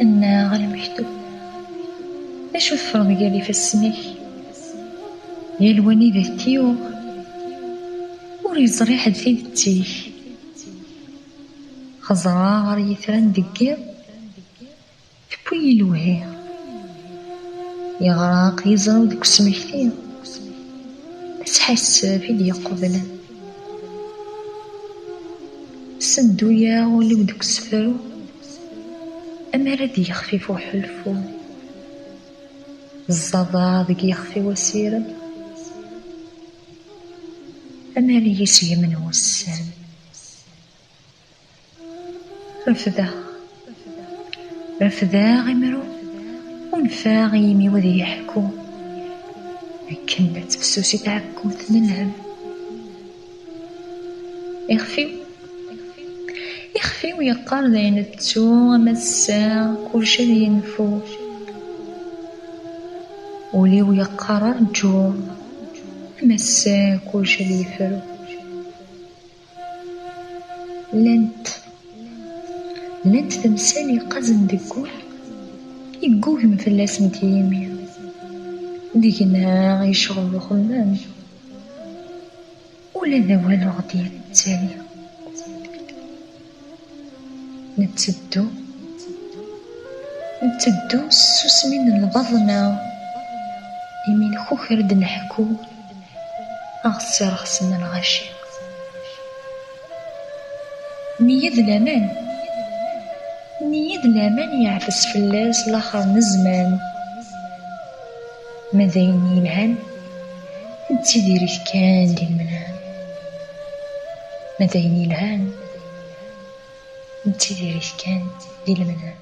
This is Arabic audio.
الناغ المكتوب اش الفرض قالي في السميك يا الواني ذا التيوغ ور يزري حد في التيه خزرا غير يثران دقيق في بوي الوهي يغراق يزرو ديك سميكتي تحس في دي قبلا سندويا ولي ودك السفرو أما راد يخفيف وحلفو الزضا ذك يخفي وسيرا أما لي يسي من وسام رفدا غمرو ونفا غيمي وذي يحكو كنت بسوسي تعكو تنلهم يخفي ويقار ذين التو مسا كل شي ينفو ولي ويقار رجو مسا كل شي يفرو لنت تمثالي قزم دكول يقوه من فلاس مديمي ديكنا يشغل الخمام ولا ذا والو غدي التالي نتدو السوس من البضنة يمين خوخر دنحكو أغسي رخصنا الغشي نيد الأمان يعفس فلاس لاخر نزمان ماذين يلهان انتي ديريت كان دي المنام ماذين يلهان انتي ديريت كان دي المنام